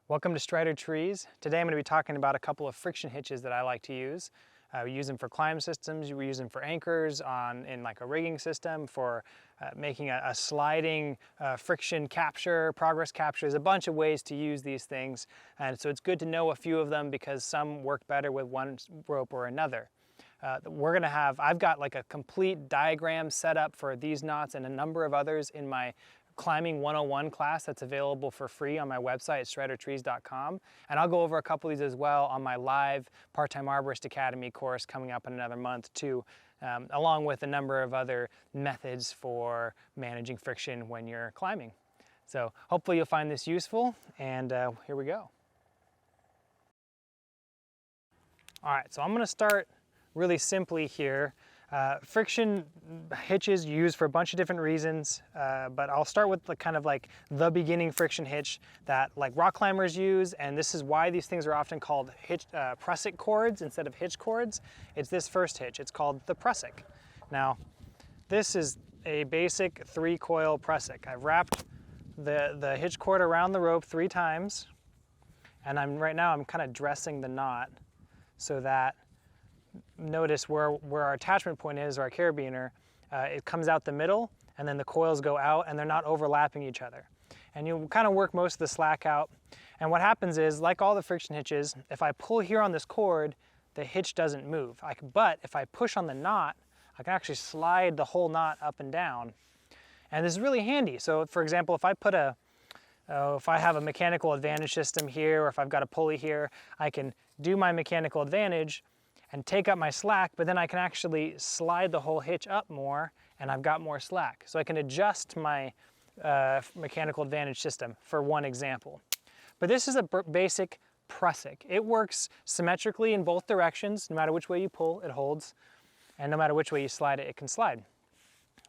Welcome to Strider Trees. Today I'm going to be talking about a couple of friction hitches that I like to use. We use them for climb systems, we use them for anchors in like a rigging system, for making a sliding friction capture, progress capture. There's a bunch of ways to use these things, and so it's good to know a few of them because some work better with one rope or another. I've got like a complete diagram set up for these knots and a number of others in my Climbing 101 class that's available for free on my website at stridertrees.com. And I'll go over a couple of these as well on my live Part-Time Arborist Academy course coming up in another month too, along with a number of other methods for managing friction when you're climbing. So hopefully you'll find this useful, and here we go. All right, so I'm gonna start really simply here. Friction hitches you use for a bunch of different reasons, but I'll start with the beginning friction hitch that like rock climbers use, and this is why these things are often called prusik cords instead of hitch cords. It's this first hitch. It's called the prusik. Now, this is a basic 3-coil prusik. I've wrapped the hitch cord around the rope 3 times, and right now I'm kind of dressing the knot so that notice where our attachment point is, or our carabiner, it comes out the middle, and then the coils go out and they're not overlapping each other. And you kind of work most of the slack out. And what happens is, like all the friction hitches, if I pull here on this cord, the hitch doesn't move. But if I push on the knot, I can actually slide the whole knot up and down. And this is really handy. So for example, if I have a mechanical advantage system here, or if I've got a pulley here, I can do my mechanical advantage and take up my slack, but then I can actually slide the whole hitch up more, and I've got more slack. So I can adjust my mechanical advantage system, for one example. But this is a basic prusik. It works symmetrically in both directions. No matter which way you pull, it holds, and no matter which way you slide it, it can slide.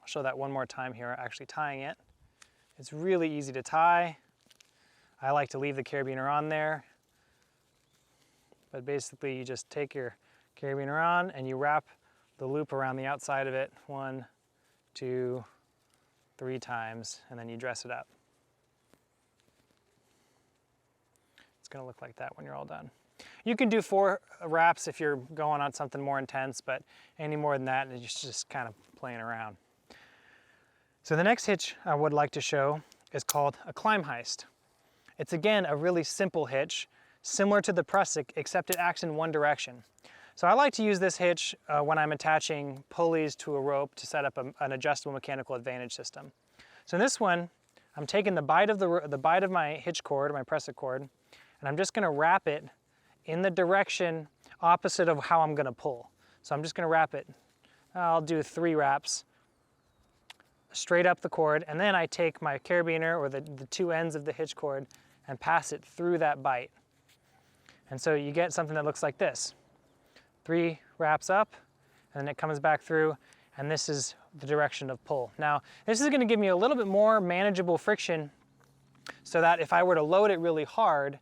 I'll show that one more time here, actually tying it. It's really easy to tie. I like to leave the carabiner on there, but basically you just take your carabiner on and you wrap the loop around the outside of it 1, 2, 3 times, and then you dress it up. It's going to look like that when you're all done. You can do 4 wraps if you're going on something more intense, but any more than that, it's just kind of playing around. So the next hitch I would like to show is called a climb heist. It's again a really simple hitch, similar to the prusik, except it acts in one direction. So I like to use this hitch when I'm attaching pulleys to a rope to set up an adjustable mechanical advantage system. So in this one, I'm taking the bite of my hitch cord, my prusik cord, and I'm just going to wrap it in the direction opposite of how I'm going to pull. So I'm just going to wrap it. I'll do 3 wraps straight up the cord, and then I take my carabiner, or the 2 ends of the hitch cord, and pass it through that bite. And so you get something that looks like this. 3 wraps up, and then it comes back through, and this is the direction of pull. Now, this is going to give me a little bit more manageable friction, so that if I were to load it really hard,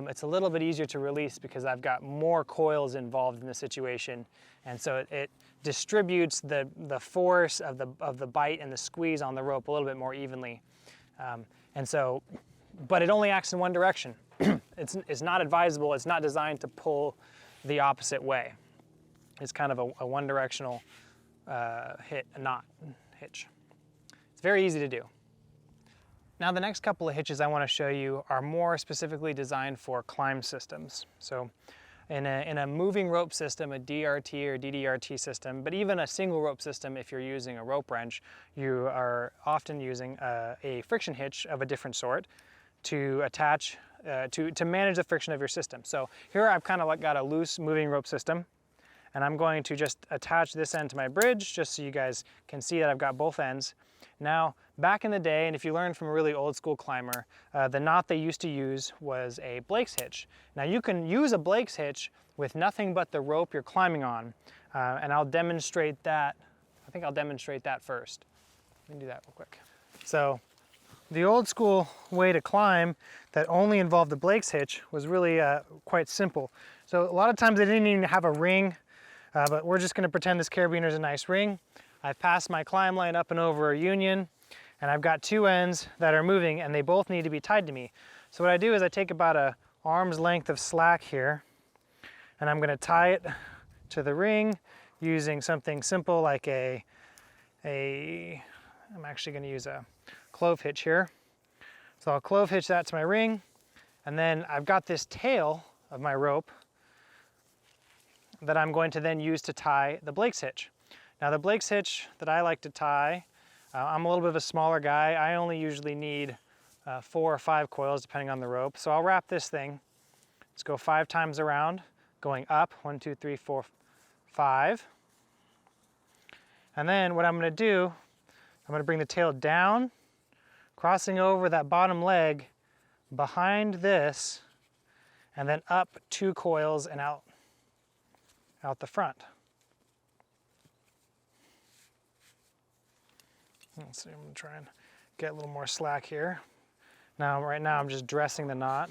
it's a little bit easier to release because I've got more coils involved in the situation, and so it distributes the force of the bite and the squeeze on the rope a little bit more evenly. But it only acts in one direction. It's not advisable. It's not designed to pull the opposite way. It's kind of a one-directional hitch. It's very easy to do. Now the next couple of hitches I want to show you are more specifically designed for climb systems. So in a moving rope system, a DRT or DDRT system, but even a single rope system, if you're using a rope wrench, you are often using a friction hitch of a different sort to attach to manage the friction of your system. So here I've kind of got a loose moving rope system, and I'm going to just attach this end to my bridge just so you guys can see that I've got both ends. Now, back in the day, and if you learn from a really old school climber, the knot they used to use was a Blake's hitch. Now you can use a Blake's hitch with nothing but the rope you're climbing on, and I'll demonstrate that. I think I'll demonstrate that first. Let me do that real quick. So the old school way to climb that only involved the Blake's hitch was really quite simple. So a lot of times they didn't even have a ring, but we're just going to pretend this carabiner is a nice ring. I've passed my climb line up and over a union, and I've got 2 ends that are moving, and they both need to be tied to me. So what I do is I take about an arm's length of slack here, and I'm going to tie it to the ring using something simple like I'm actually going to use a clove hitch here. So I'll clove hitch that to my ring, and then I've got this tail of my rope that I'm going to then use to tie the Blake's hitch. Now the Blake's hitch that I like to tie, I'm a little bit of a smaller guy. I only usually need 4 or 5 coils depending on the rope. So I'll wrap this thing. Let's go 5 times around, going up, 1, 2, 3, 4, 5. And then what I'm going to do, I'm going to bring the tail down, crossing over that bottom leg behind this, and then up 2 coils and out the front. Let's see, I'm going to try and get a little more slack here. Right now I'm just dressing the knot.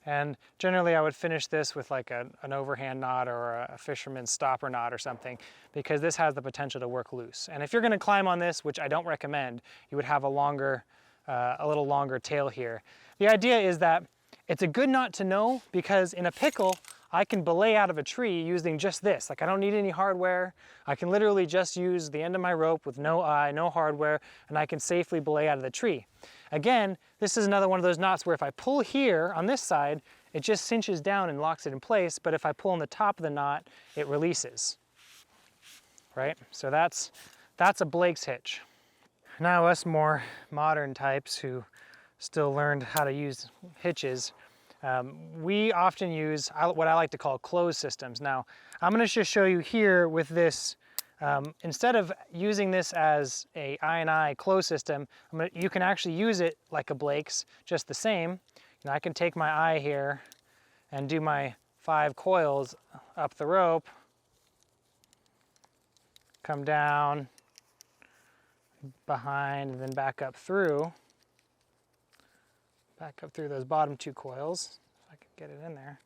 And generally I would finish this with like an overhand knot or a fisherman's stopper knot or something, because this has the potential to work loose. And if you're going to climb on this, which I don't recommend, you would have a little longer tail here. The idea is that it's a good knot to know, because in a pickle, I can belay out of a tree using just this. Like, I don't need any hardware. I can literally just use the end of my rope with no eye, no hardware, and I can safely belay out of the tree. Again, this is another one of those knots where if I pull here on this side, it just cinches down and locks it in place, but if I pull on the top of the knot, it releases, right? So that's a Blake's hitch. Now us more modern types who still learned how to use hitches, we often use what I like to call closed systems. Now, I'm going to just show you here with this, instead of using this as a I&I closed system, you can actually use it like a Blake's, just the same. I can take my eye here and do my 5 coils up the rope, come down, behind, and then back up through those bottom 2 coils, if I can get it in there.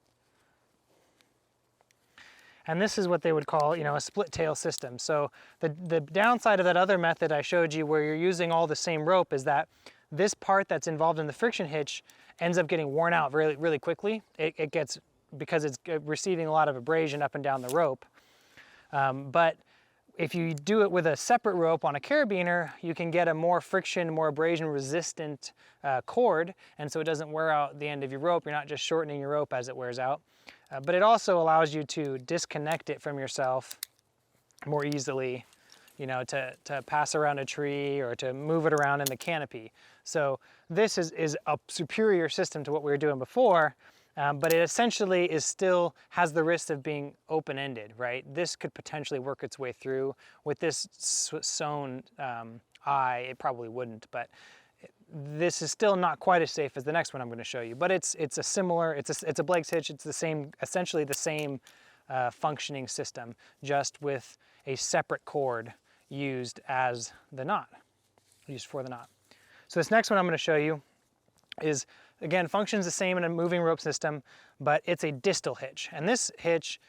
And this is what they would call, a split tail system. So the downside of that other method I showed you where you're using all the same rope is that this part that's involved in the friction hitch ends up getting worn out really, really quickly. It gets, because it's receiving a lot of abrasion up and down the rope. But if you do it with a separate rope on a carabiner, you can get a more friction, more abrasion resistant cord, and so it doesn't wear out the end of your rope. You're not just shortening your rope as it wears out. But it also allows you to disconnect it from yourself more easily, to pass around a tree or to move it around in the canopy. So this is a superior system to what we were doing before, but it essentially still has the risk of being open-ended, right? This could potentially work its way through. With this sewn eye, it probably wouldn't, but this is still not quite as safe as the next one I'm going to show you. But it's a Blake's hitch. It's essentially the same functioning system, just with a separate cord used for the knot. So this next one I'm going to show you is, again, functions the same in a moving rope system, but it's a distal hitch. And this hitch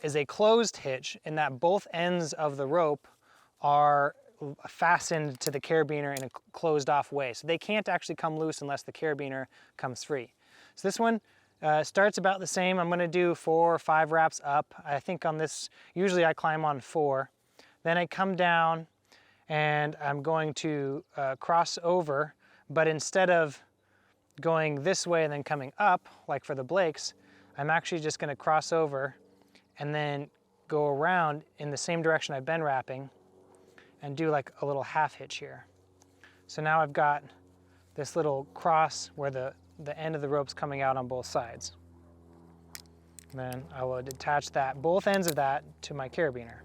is a closed hitch in that both ends of the rope are fastened to the carabiner in a closed off way. So they can't actually come loose unless the carabiner comes free. So this one starts about the same. I'm going to do 4 or 5 wraps up. I think on this, usually I climb on 4. Then I come down and I'm going to cross over, but instead of going this way and then coming up, like for the Blake's, I'm actually just going to cross over and then go around in the same direction I've been wrapping and do like a little half hitch here. So now I've got this little cross where the end of the rope's coming out on both sides. And then I will attach both ends of that to my carabiner.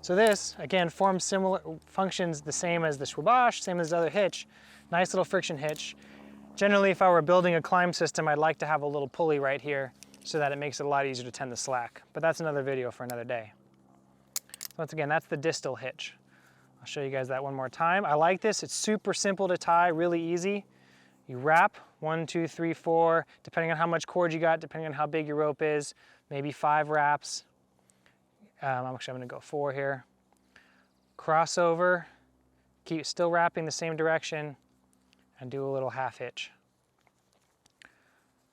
So this, again, functions the same as the Schwabash, same as the other hitch. Nice little friction hitch. Generally, if I were building a climb system, I'd like to have a little pulley right here so that it makes it a lot easier to tend the slack. But that's another video for another day. So once again, that's the distal hitch. I'll show you guys that one more time. I like this. It's super simple to tie, really easy. You wrap 1, 2, 3, 4, depending on how much cord you got, depending on how big your rope is, maybe 5 wraps. I'm going to go 4 here. Cross over, keep still wrapping the same direction and do a little half hitch.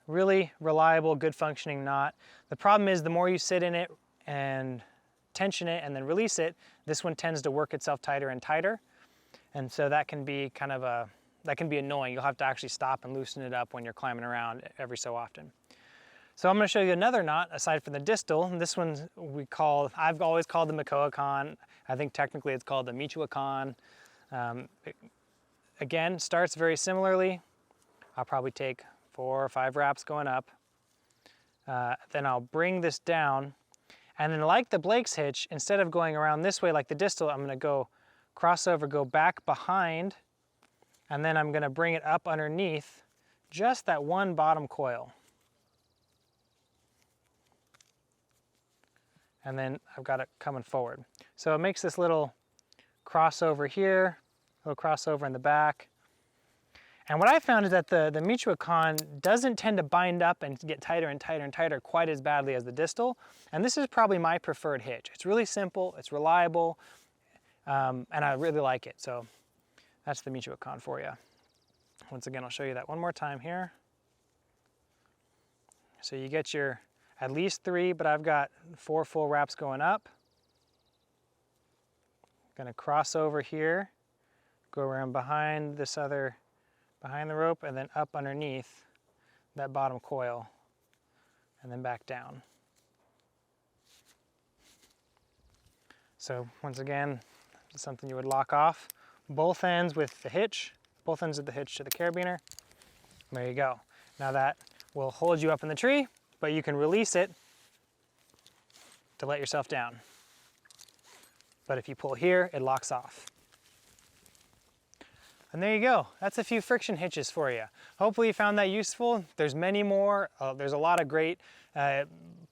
Really reliable, good functioning knot. The problem is the more you sit in it and tension it and then release it, this one tends to work itself tighter and tighter. And so that can be kind of that can be annoying. You'll have to actually stop and loosen it up when you're climbing around every so often. So I'm going to show you another knot aside from the distal. And this one I've always called the Macoacon. I think technically it's called the Michoacan. Again, starts very similarly. I'll probably take 4 or 5 wraps going up. Then I'll bring this down. And then like the Blake's hitch, instead of going around this way like the distal, I'm going to go cross over, go back behind, and then I'm going to bring it up underneath just that one bottom coil. And then I've got it coming forward. So it makes this little crossover here, a little crossover in the back. And what I found is that the Michoacan doesn't tend to bind up and get tighter and tighter and tighter quite as badly as the distal. And this is probably my preferred hitch. It's really simple, it's reliable, and I really like it. So that's the Michoacan for you. Once again, I'll show you that one more time here. So you get your at least 3, but I've got 4 full wraps going up. Gonna cross over here, go around behind this other, behind the rope, and then up underneath that bottom coil, and then back down. So once again, it's something you would lock off both ends with the hitch, both ends of the hitch to the carabiner. There you go. Now that will hold you up in the tree, but you can release it to let yourself down. But if you pull here, it locks off. And there you go. That's a few friction hitches for you. Hopefully you found that useful. There's many more. There's a lot of great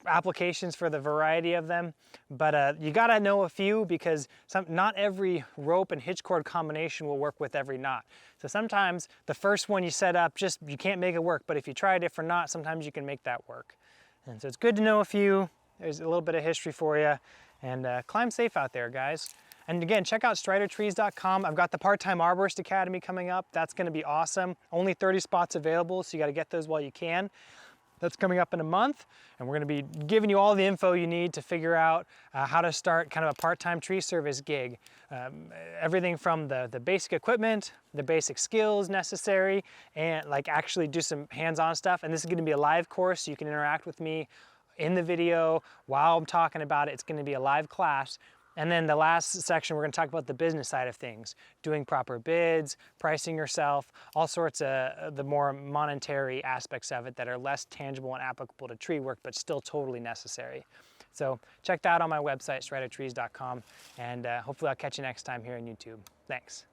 applications for the variety of them, but you gotta know a few because not every rope and hitch cord combination will work with every knot. So sometimes the first one you set up, you can't make it work, but if you try a different knot, sometimes you can make that work. And so it's good to know a few. There's a little bit of history for you, and climb safe out there, guys. And again, check out stridertrees.com. I've got the Part-Time Arborist Academy coming up. That's gonna be awesome. Only 30 spots available, so you gotta get those while you can. That's coming up in a month, and we're gonna be giving you all the info you need to figure out how to start kind of a part-time tree service gig. Everything from the basic equipment, the basic skills necessary, and like actually do some hands-on stuff. And this is gonna be a live course, so you can interact with me in the video while I'm talking about it. It's gonna be a live class. And then the last section, we're gonna talk about the business side of things, doing proper bids, pricing yourself, all sorts of the more monetary aspects of it that are less tangible and applicable to tree work, but still totally necessary. So check that out on my website, stridertrees.com, and hopefully I'll catch you next time here on YouTube. Thanks.